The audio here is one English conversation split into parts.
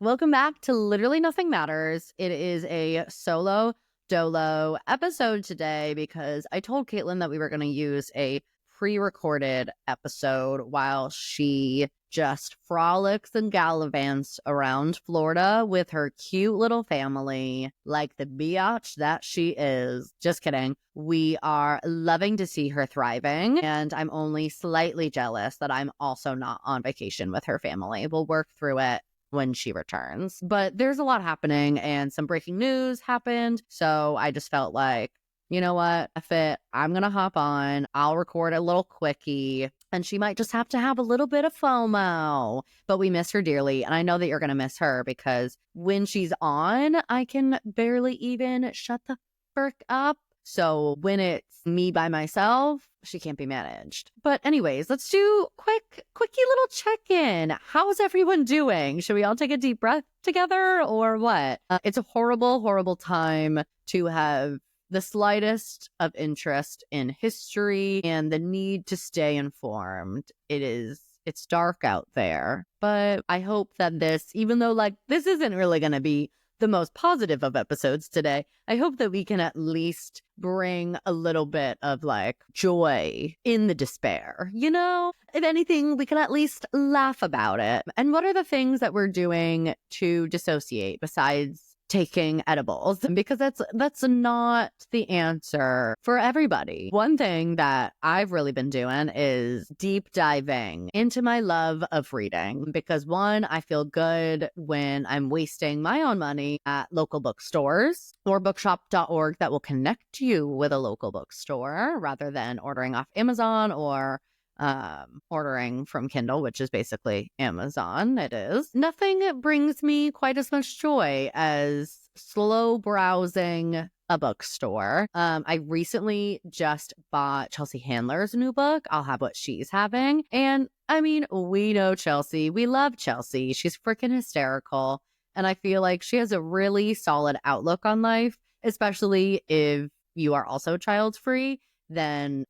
Welcome back to Literally Nothing Matters. It is a solo dolo episode today because I told Caitlin that we were going to use a pre-recorded episode while she just frolics and gallivants around Florida with her cute little family like the biatch that she is. Just kidding. We are loving to see her thriving, and I'm only slightly jealous that I'm also not on vacation with her family. We'll work through it when she returns. But there's a lot happening and some breaking news happened. So I just felt like, you know what? F it. I'm going to hop on. I'll record a little quickie and she might just have to have a little bit of FOMO. But we miss her dearly. And I know that you're going to miss her because when she's on, I can barely even shut the frick up. So when it's me by myself, she can't be managed. But anyways, let's do quickie little check-in. How's everyone doing? Should we all take a deep breath together or what? It's a horrible, horrible time to have the slightest of interest in history and the need to stay informed. It's dark out there. But I hope that this, even though this isn't really going to be the most positive of episodes today, I hope that we can at least bring a little bit of joy in the despair. You know, if anything, we can at least laugh about it. And what are the things that we're doing to dissociate besides taking edibles? Because that's not the answer for everybody. One thing that I've really been doing is deep diving into my love of reading, because one, I feel good when I'm wasting my own money at local bookstores or bookshop.org that will connect you with a local bookstore rather than ordering off Amazon or ordering from Kindle, which is basically Amazon. It is. Nothing brings me quite as much joy as slow browsing a bookstore. I recently just bought Chelsea Handler's new book, I'll Have What She's Having. And I mean, we know Chelsea. We love Chelsea. She's freaking hysterical. And I feel like she has a really solid outlook on life, especially if you are also child free. Then,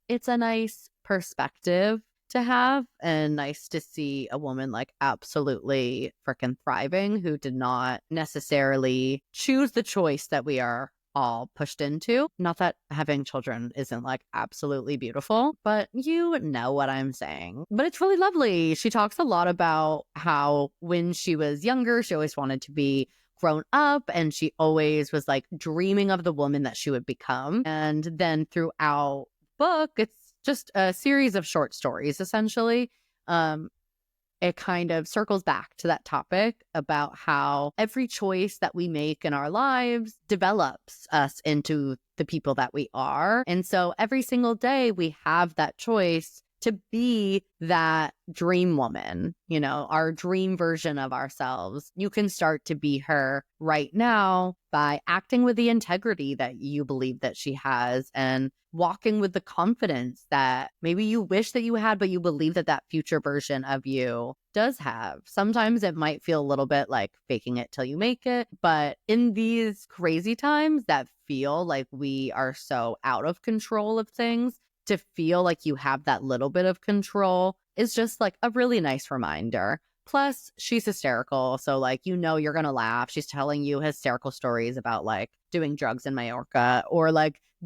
it's a nice perspective to have and nice to see a woman absolutely freaking thriving who did not necessarily choose the choice that we are all pushed into. Not that having children isn't absolutely beautiful, but you know what I'm saying. But it's really lovely. She talks a lot about how when she was younger, she always wanted to be grown up and she always was dreaming of the woman that she would become. And then throughout the book, it's just a series of short stories, essentially. It kind of circles back to that topic about how every choice that we make in our lives develops us into the people that we are. And so every single day we have that choice to be that dream woman, our dream version of ourselves. You can start to be her right now by acting with the integrity that you believe that she has and walking with the confidence that maybe you wish that you had, but you believe that that future version of you does have. Sometimes it might feel a little bit like faking it till you make it, but in these crazy times that feel like we are so out of control of things, to feel like you have that little bit of control is just a really nice reminder. Plus, she's hysterical. So you're going to laugh. She's telling you hysterical stories about doing drugs in Mallorca or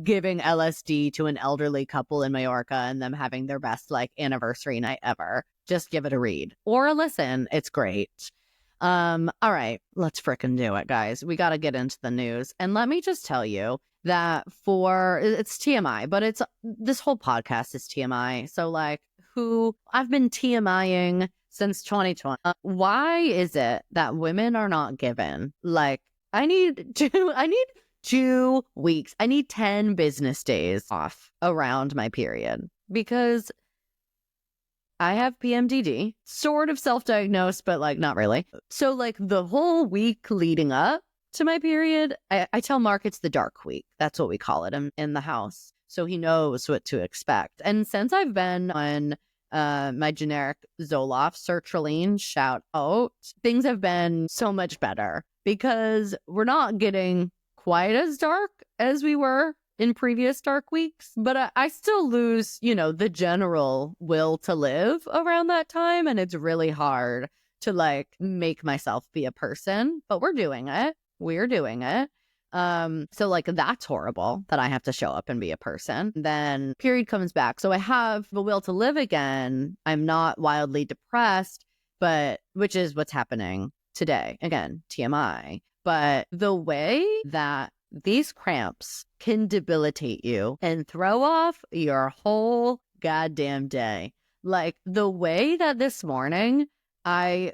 giving LSD to an elderly couple in Mallorca and them having their best anniversary night ever. Just give it a read or a listen. It's great. All right, let's frickin' do it, guys. We got to get into the news. And let me just tell you that it's TMI, but this whole podcast is TMI. So I've been TMIing since 2020. Why is it that women are not given I need 2 weeks. I need 10 business days off around my period because I have PMDD, sort of self-diagnosed, but not really. So the whole week leading up to my period, I tell Mark it's the dark week. That's what we call it in the house. So he knows what to expect. And since I've been on my generic Zoloft sertraline, shout out, things have been so much better because we're not getting quite as dark as we were in previous dark weeks, but I still lose, the general will to live around that time. And it's really hard to like make myself be a person, but we're doing it. We're doing it. So like that's horrible that I have to show up and be a person. Then period comes back. So I have the will to live again. I'm not wildly depressed, but which is what's happening today. Again, TMI. But the way that these cramps can debilitate you and throw off your whole goddamn day. Like the way that this morning, I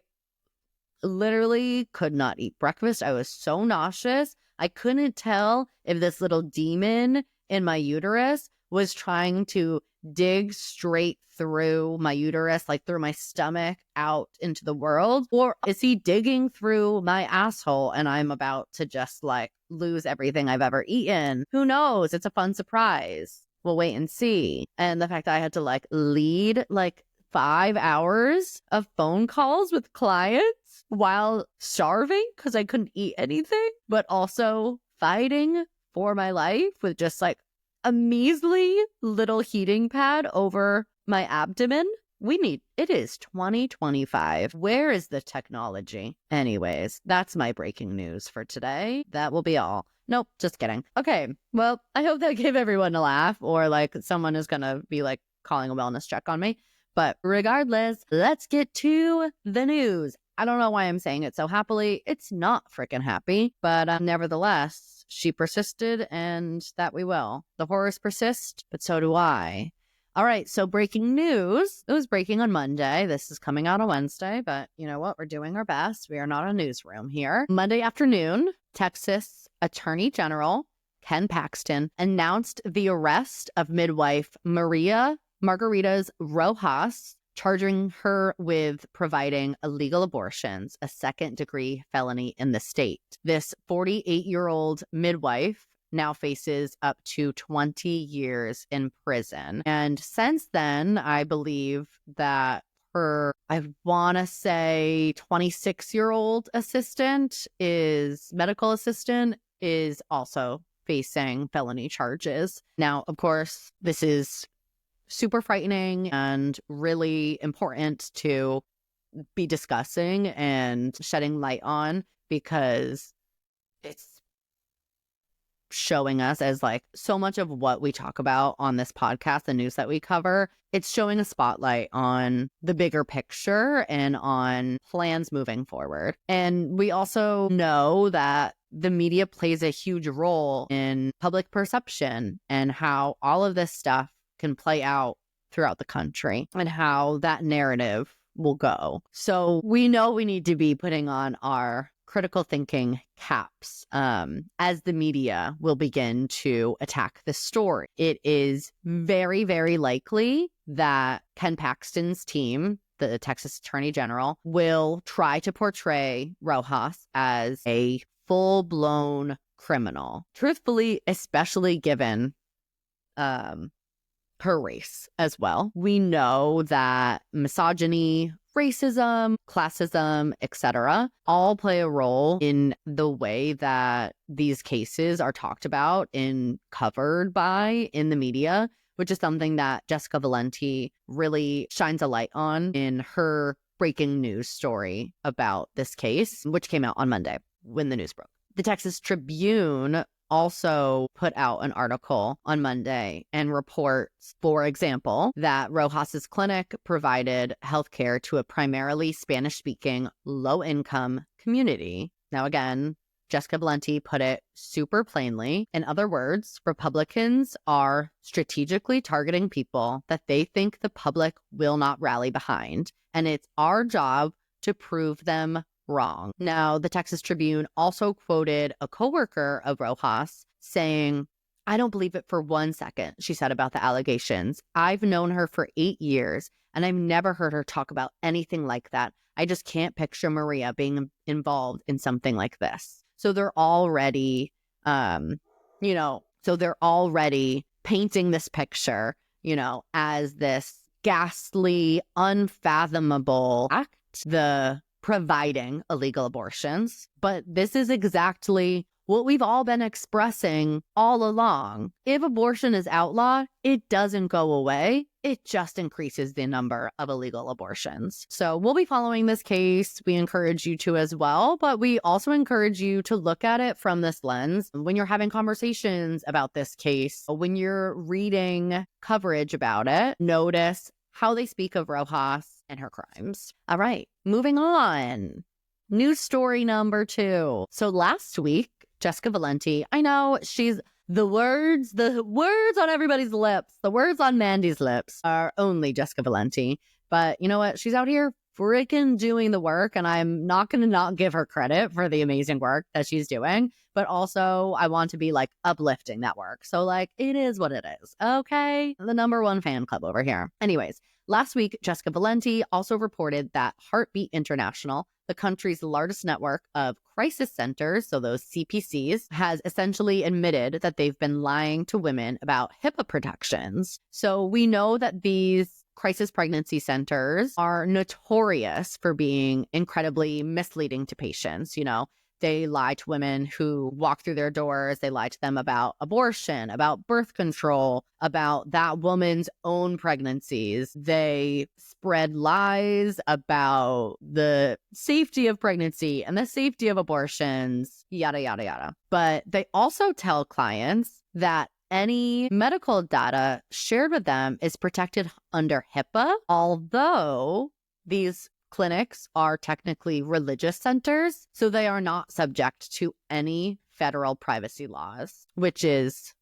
literally could not eat breakfast. I was so nauseous. I couldn't tell if this little demon in my uterus was trying to dig straight through my uterus, like through my stomach out into the world, or is he digging through my asshole and I'm about to just like lose everything I've ever eaten? Who knows? It's a fun surprise. We'll wait and see. And the fact that I had to like lead like 5 hours of phone calls with clients while starving because I couldn't eat anything, but also fighting for my life with just like a measly little heating pad over my abdomen. It is 2025. Where is the technology? Anyways, that's my breaking news for today. That will be all. Nope, just kidding. Okay, well, I hope that gave everyone a laugh, or like someone is going to be like calling a wellness check on me. But regardless, let's get to the news. I don't know why I'm saying it so happily. It's not freaking happy, but nevertheless, she persisted and that we will. The horrors persist, but so do I. All right, so breaking news. It was breaking on Monday. This is coming out on Wednesday, but you know what? We're doing our best. We are not a newsroom here. Monday afternoon, Texas Attorney General Ken Paxton announced the arrest of midwife Maria Margaritas Rojas, charging her with providing illegal abortions, a second-degree felony in the state. This 48-year-old midwife now faces up to 20 years in prison. And since then, I believe that her, I want to say 26-year-old medical assistant is also facing felony charges. Now, of course, this is super frightening and really important to be discussing and shedding light on, because it's showing us, as like so much of what we talk about on this podcast, the news that we cover, it's showing a spotlight on the bigger picture and on plans moving forward. And we also know that the media plays a huge role in public perception and how all of this stuff can play out throughout the country and how that narrative will go. So we know we need to be putting on our critical thinking caps as the media will begin to attack this story. It is very, very likely that Ken Paxton's team, the Texas Attorney General, will try to portray Rojas as a full-blown criminal. Truthfully, especially given her race as well. We know that misogyny, racism, classism, etc., all play a role in the way that these cases are talked about and covered by in the media, which is something that Jessica Valenti really shines a light on in her breaking news story about this case, which came out on Monday when the news broke. The Texas Tribune also put out an article on Monday and reports, for example, that Rojas's clinic provided healthcare to a primarily Spanish-speaking, low-income community. Now, again, Jessica Valenti put it super plainly. In other words, Republicans are strategically targeting people that they think the public will not rally behind, and it's our job to prove them wrong. Now, the Texas Tribune also quoted a coworker of Rojas saying, "I don't believe it for 1 second," she said about the allegations. "I've known her for 8 years, and I've never heard her talk about anything like that. I just can't picture Maria being involved in something like this." So they're already, they're already painting this picture, as this ghastly, unfathomable act, the providing illegal abortions. But this is exactly what we've all been expressing all along. If abortion is outlawed, it doesn't go away. it just increases the number of illegal abortions. So we'll be following this case. We encourage you to as well, but we also encourage you to look at it from this lens when you're having conversations about this case, when you're reading coverage about it. Notice how they speak of Rojas and her crimes. All right, moving on. News story number 2. So last week, Jessica Valenti, I know she's the words on everybody's lips, the words on Mandy's lips are only Jessica Valenti. But you know what? She's out here freaking doing the work, and I'm not going to not give her credit for the amazing work that she's doing. But also, I want to be like uplifting that work. So like, it is what it is. Okay. The number 1 fan club over here. Anyways, last week, Jessica Valenti also reported that Heartbeat International, the country's largest network of crisis centers, so those CPCs, has essentially admitted that they've been lying to women about HIPAA protections. So we know that these crisis pregnancy centers are notorious for being incredibly misleading to patients. You know, they lie to women who walk through their doors. They lie to them about abortion, about birth control, about that woman's own pregnancies. They spread lies about the safety of pregnancy and the safety of abortions, yada, yada, yada. But they also tell clients that any medical data shared with them is protected under HIPAA, although these clinics are technically religious centers, so they are not subject to any federal privacy laws, which is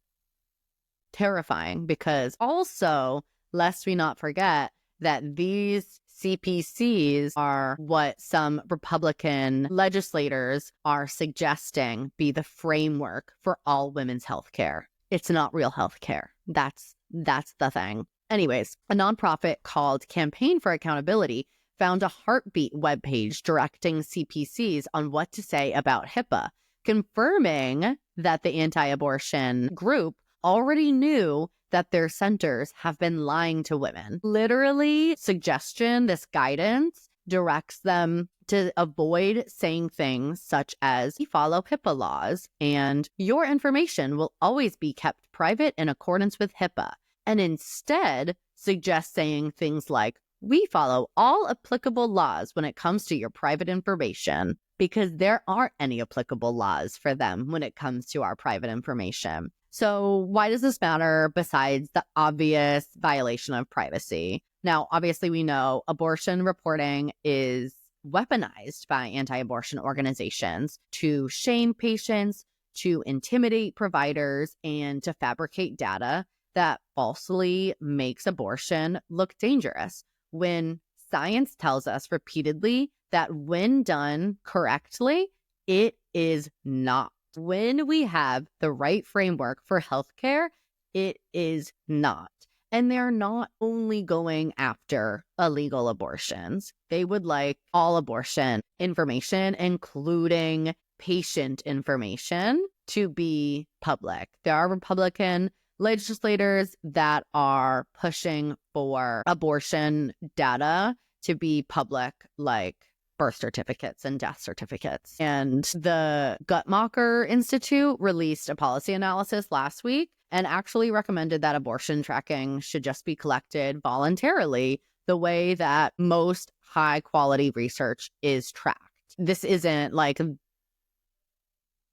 terrifying because also, lest we not forget that these CPCs are what some Republican legislators are suggesting be the framework for all women's health care. It's not real health care. That's the thing. Anyways, a nonprofit called Campaign for Accountability found a Heartbeat webpage directing CPCs on what to say about HIPAA, confirming that the anti-abortion group already knew that their centers have been lying to women. Literally, this guidance directs them to avoid saying things such as, "We follow HIPAA laws," and "Your information will always be kept private in accordance with HIPAA," and instead suggest saying things like, "We follow all applicable laws when it comes to your private information," because there aren't any applicable laws for them when it comes to our private information. So why does this matter besides the obvious violation of privacy? Now, obviously, we know abortion reporting is weaponized by anti-abortion organizations to shame patients, to intimidate providers, and to fabricate data that falsely makes abortion look dangerous, when science tells us repeatedly that when done correctly, it is not. When we have the right framework for healthcare, it is not. And they're not only going after illegal abortions. They would like all abortion information, including patient information, to be public. There are Republican legislators that are pushing for abortion data to be public, like birth certificates and death certificates. And the Guttmacher Institute released a policy analysis last week and actually recommended that abortion tracking should just be collected voluntarily, the way that most high quality research is tracked. This isn't like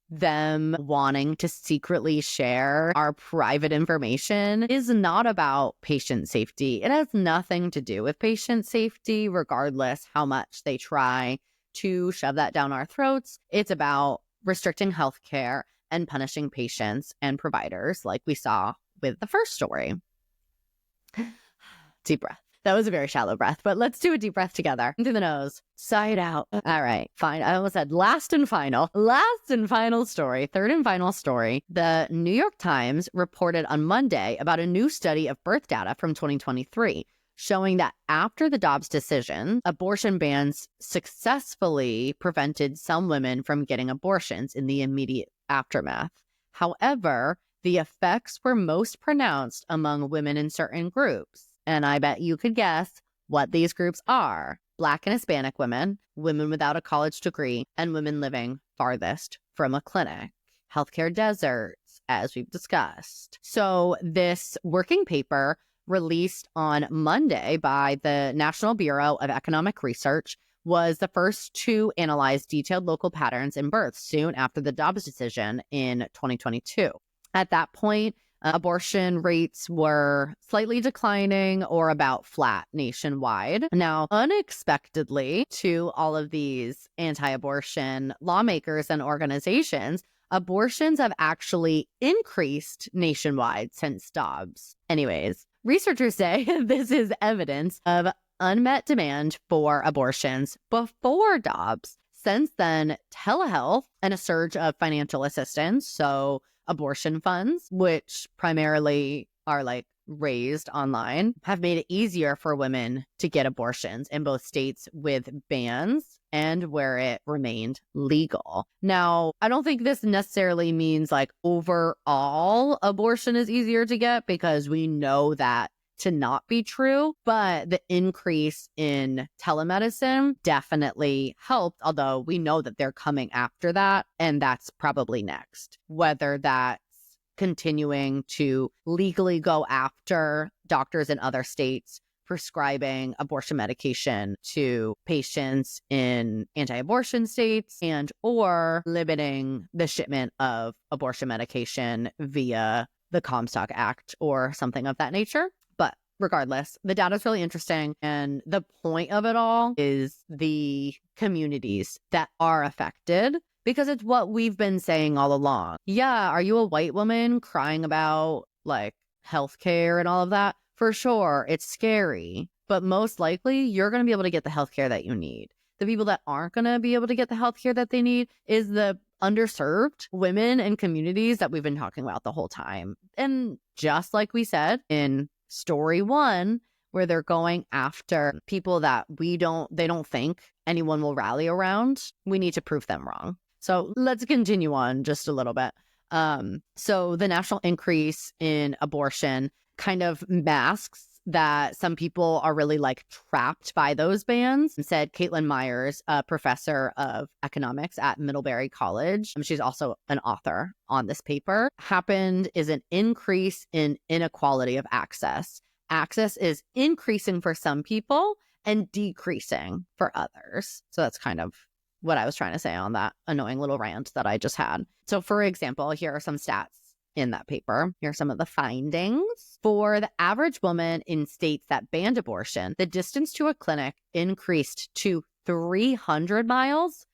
them wanting to secretly share our private information. It is not about patient safety. It has nothing to do with patient safety, regardless how much they try to shove that down our throats. It's about restricting healthcare and punishing patients and providers, like we saw with the first story. Deep breath. That was a very shallow breath, but let's do a deep breath together. Through the nose, sigh it out. All right, fine. I almost said last and final story, third and final story. The New York Times reported on Monday about a new study of birth data from 2023, showing that after the Dobbs decision, abortion bans successfully prevented some women from getting abortions in the immediate aftermath. However, the effects were most pronounced among women in certain groups. And I bet you could guess what these groups are: Black and Hispanic women, women without a college degree, and women living farthest from a clinic. Healthcare deserts, as we've discussed. So this working paper released on Monday by the National Bureau of Economic Research, was the first to analyze detailed local patterns in births soon after the Dobbs decision in 2022. At that point, abortion rates were slightly declining or about flat nationwide. Now, unexpectedly to all of these anti-abortion lawmakers and organizations, abortions have actually increased nationwide since Dobbs. Anyways, researchers say this is evidence of unmet demand for abortions before Dobbs. Since then, telehealth and a surge of financial assistance, so abortion funds, which primarily are like raised online, have made it easier for women to get abortions in both states with bans and where it remained legal. Now, I don't think this necessarily means like overall abortion is easier to get, because we know that to not be true, but the increase in telemedicine definitely helped, although we know that they're coming after that, and that's probably next. Whether that's continuing to legally go after doctors in other states prescribing abortion medication to patients in anti-abortion states, and or limiting the shipment of abortion medication via the Comstock Act or something of that nature. But regardless, the data is really interesting. And the point of it all is the communities that are affected, because it's what we've been saying all along. Yeah, are you a white woman crying about like healthcare and all of that? For sure, it's scary, but most likely you're going to be able to get the healthcare that you need. The people that aren't going to be able to get the healthcare that they need is the underserved women and communities that we've been talking about the whole time. And just like we said in story 1, where they're going after people that they don't think anyone will rally around, we need to prove them wrong. So let's continue on just a little bit. So the national increase in abortion kind of masks that some people are really like trapped by those bans, said Caitlin Myers, a professor of economics at Middlebury College. She's also an author on this paper. Happened is an increase in inequality of access. Access is increasing for some people and decreasing for others. So that's kind of what I was trying to say on that annoying little rant that I just had. So for example, here are some stats in that paper. Here are some of the findings. For the average woman in states that banned abortion, the distance to a clinic increased to 300 miles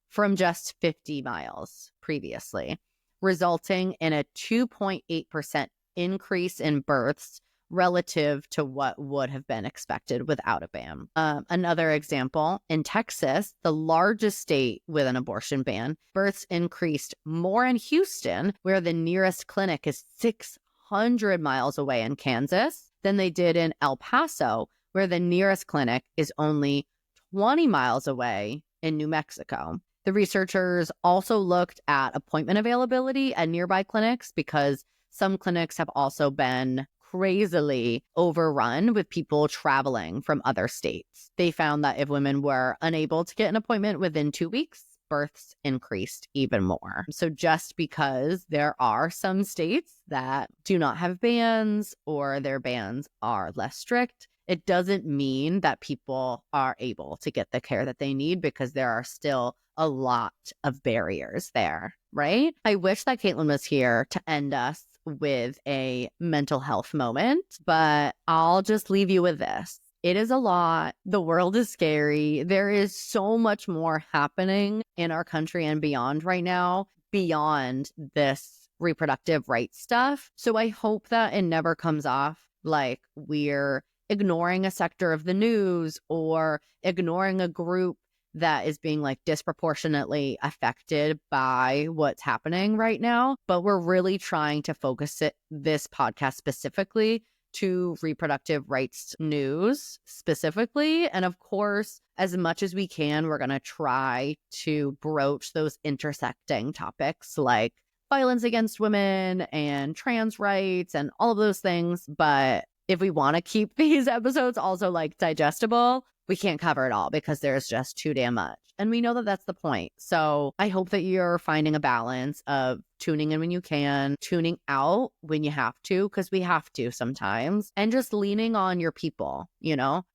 from just 50 miles previously, resulting in a 2.8% increase in births relative to what would have been expected without a ban. Another example, in Texas, the largest state with an abortion ban, births increased more in Houston, where the nearest clinic is 600 miles away in Kansas, than they did in El Paso, where the nearest clinic is only 20 miles away in New Mexico. The researchers also looked at appointment availability at nearby clinics, because some clinics have also been crazily overrun with people traveling from other states. They found that if women were unable to get an appointment within 2 weeks, births increased even more. So just because there are some states that do not have bans or their bans are less strict, it doesn't mean that people are able to get the care that they need, because there are still a lot of barriers there, right? I wish that Caitlin was here to end us with a mental health moment, but I'll just leave you with this. It is a lot. The world is scary. There is so much more happening in our country and beyond right now, beyond this reproductive rights stuff. So I hope that it never comes off like we're ignoring a sector of the news or ignoring a group that is being like disproportionately affected by what's happening right now. But we're really trying to focus this podcast specifically to reproductive rights news specifically. And of course, as much as we can, we're going to try to broach those intersecting topics like violence against women and trans rights and all of those things. But if we want to keep these episodes also like digestible, we can't cover it all because there's just too damn much. And we know that that's the point. So I hope that you're finding a balance of tuning in when you can, tuning out when you have to, because we have to sometimes, and just leaning on your people,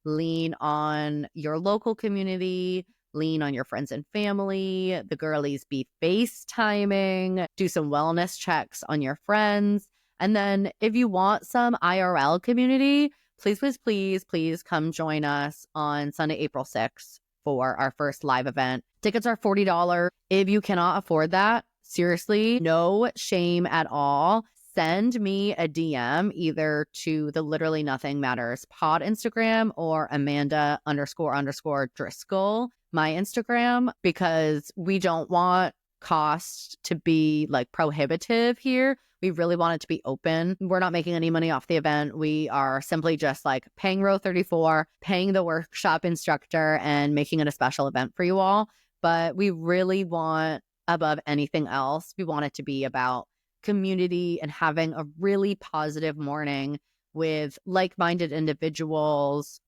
lean on your local community, lean on your friends and family. The girlies be FaceTiming, do some wellness checks on your friends. And then if you want some IRL community, please come join us on Sunday, April 6th for our first live event. Tickets are $40. If you cannot afford that, seriously, no shame at all. Send me a DM either to the Literally Nothing Matters pod Instagram or Amanda__Driscoll, my Instagram, because we don't want cost to be like prohibitive here. We really want it to be open. We're not making any money off the event. We are simply just like paying row 34, paying the workshop instructor, and making it a special event for you all. But we really want, above anything else, we want it to be about community and having a really positive morning with like-minded individuals,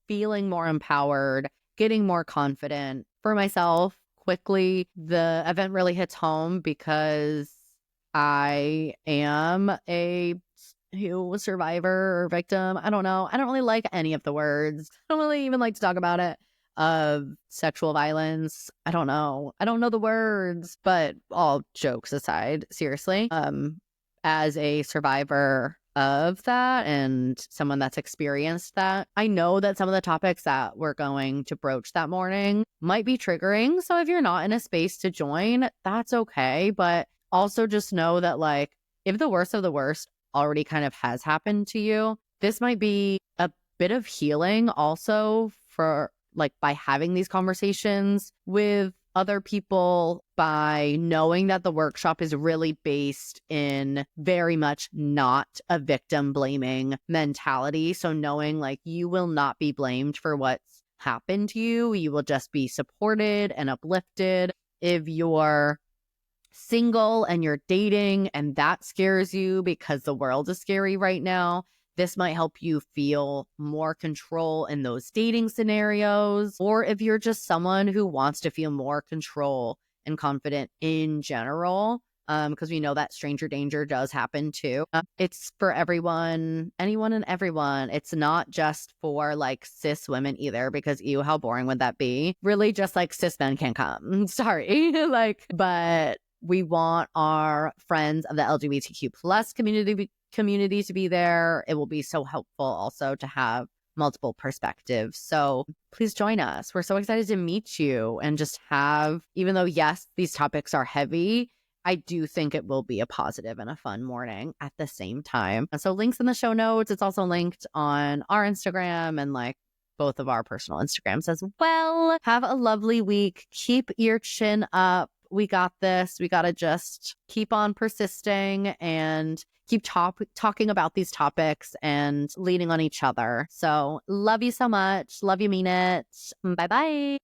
feeling more empowered, getting more confident. For myself, quickly, the event really hits home because I am a survivor or victim. I don't know. I don't really like any of the words. I don't really even like to talk about it. Of sexual violence. I don't know. I don't know the words, but all jokes aside, seriously, as a survivor of that and someone that's experienced that, I know that some of the topics that we're going to broach that morning might be triggering. So if you're not in a space to join, that's okay. But also just know that like, if the worst of the worst already kind of has happened to you, this might be a bit of healing also for like by having these conversations with other people, by knowing that the workshop is really based in very much not a victim blaming mentality. So knowing like you will not be blamed for what's happened to you. You will just be supported and uplifted. If you're single and you're dating and that scares you because the world is scary right now, this might help you feel more control in those dating scenarios. Or if you're just someone who wants to feel more control and confident in general, because we know that stranger danger does happen too. It's for everyone, anyone and everyone. It's not just for like cis women either, because ew, how boring would that be? Really just like cis men can come. Sorry. But we want our friends of the LGBTQ plus community to be there. It will be so helpful also to have multiple perspectives. So please join us. We're so excited to meet you and just have, even though, yes, these topics are heavy, I do think it will be a positive and a fun morning at the same time. And so links in the show notes. It's also linked on our Instagram and like both of our personal Instagrams as well. Have a lovely week. Keep your chin up. We got this. We got to just keep on persisting and keep talking about these topics and leaning on each other. So love you so much. Love you, mean it. Bye-bye.